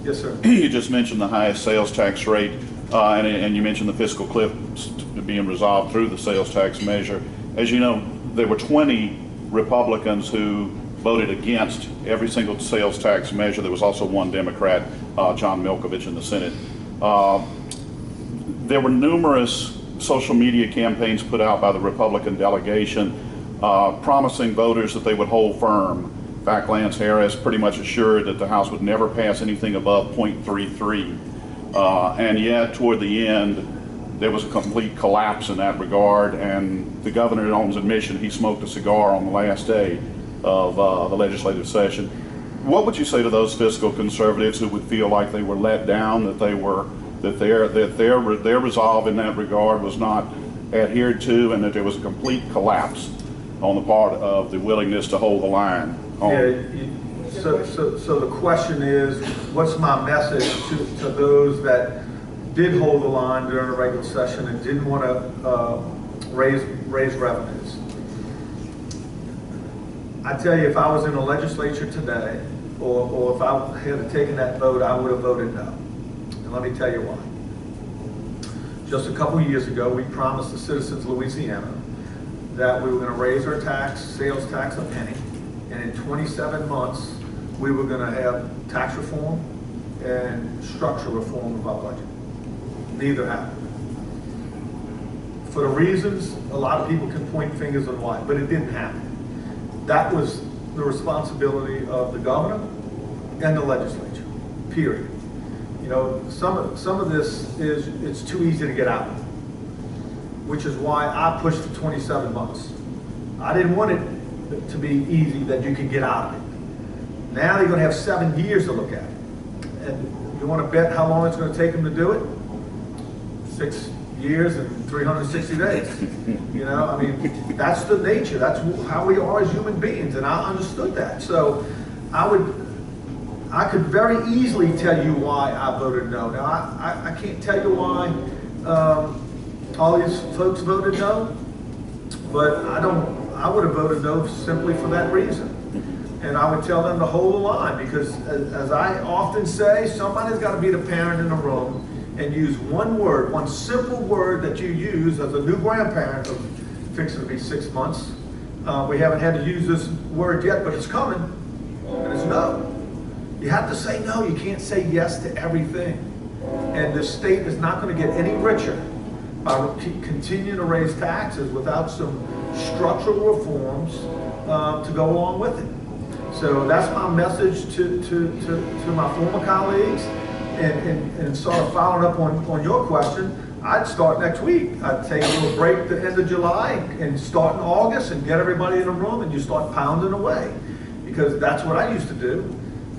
Yes, sir. You just mentioned the highest sales tax rate, and you mentioned the fiscal cliff being resolved through the sales tax measure. As you know, there were 20 Republicans who voted against every single sales tax measure. There was also one Democrat, John Milkovich, in the Senate. There were numerous social media campaigns put out by the Republican delegation promising voters that they would hold firm. In fact, Lance Harris pretty much assured that the House would never pass anything above 0.33. And yet, toward the end, there was a complete collapse in that regard, and the governor, in his admission, he smoked a cigar on the last day of the legislative session. What would you say to those fiscal conservatives who would feel like they were let down, that their resolve in that regard was not adhered to, and that there was a complete collapse on the part of the willingness to hold the line? So the question is, what's my message to those that did hold the line during a regular session and didn't want to raise revenues? I tell you, if I was in the legislature today, or if I had taken that vote, I would have voted no. And let me tell you why. Just a couple years ago, we promised the citizens of Louisiana that we were going to raise our sales tax a penny, and in 27 months, we were going to have tax reform and structural reform of our budget. Neither happened. For the reasons, a lot of people can point fingers on why, but it didn't happen. That was the responsibility of the governor and the legislature, period. You know, some of this is, it's too easy to get out, which is why I pushed for 27 months. I didn't want it to be easy that you could get out of it. Now they're going to have 7 years to look at it. And you want to bet how long it's going to take them to do it? 6 years and 360 days. You know, I mean, that's the nature. That's how we are as human beings, and I understood that. So I could very easily tell you why I voted no. Now, I can't tell you why all these folks voted no, but I would have voted no simply for that reason. And I would tell them to hold the line, because as I often say, somebody's got to be the parent in the room and use one word, one simple word that you use as a new grandparent of fixing to be 6 months. We haven't had to use this word yet, but it's coming, and it's no. You have to say no. You can't say yes to everything. And the state is not going to get any richer by continuing to raise taxes without some structural reforms to go along with it. So that's my message to my former colleagues. And sort of following up on your question, I'd start next week. I'd take a little break at the end of July and start in August and get everybody in a room and you start pounding away, because that's what I used to do.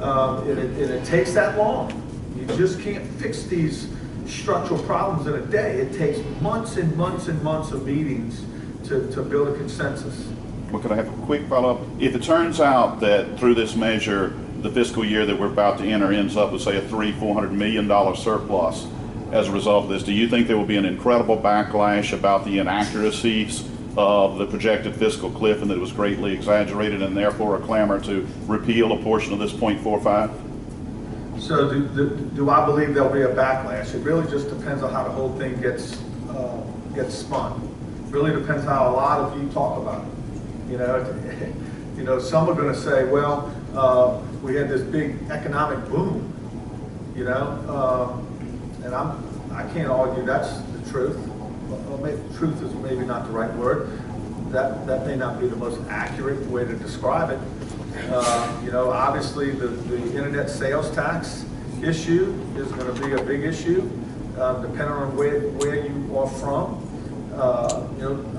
It takes that long. You just can't fix these structural problems in a day. It takes months and months and months of meetings to build a consensus. Well, could I have a quick follow-up? If it turns out that through this measure, the fiscal year that we're about to enter ends up with, say, a $400 million surplus as a result of this, do you think there will be an incredible backlash about the inaccuracies of the projected fiscal cliff, and that it was greatly exaggerated, and therefore a clamor to repeal a portion of this 0.45? So do I believe there'll be a backlash? It really just depends on how the whole thing gets spun. It really depends how a lot of you talk about it. You know, some are going to say, well, we had this big economic boom, and I can't argue that's the truth. Well, truth is maybe not the right word. That may not be the most accurate way to describe it. Obviously the internet sales tax issue is going to be a big issue, depending on where you are from.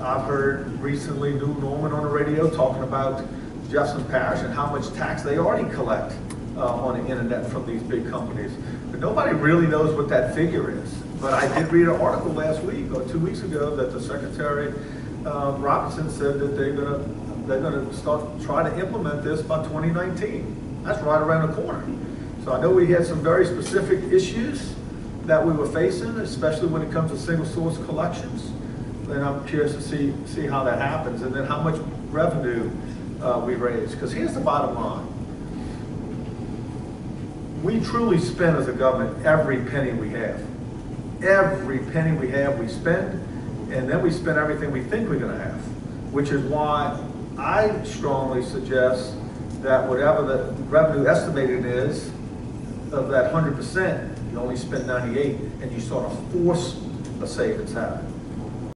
I've heard recently New Norman on the radio talking about Jefferson Parish and how much tax they already collect on the internet from these big companies. But nobody really knows what that figure is. But I did read an article last week or 2 weeks ago that the Secretary Robinson said that they're gonna try to implement this by 2019. That's right around the corner. So I know we had some very specific issues that we were facing, especially when it comes to single source collections. And I'm curious to see how that happens, and then how much revenue we raise. Because here's the bottom line. we truly spend as a government every penny we have. Every penny we have, we spend, and then we spend everything we think we're gonna have, which is why I strongly suggest that whatever the revenue estimated is, of that 100%, you only spend 98, and you sort of force a savings habit.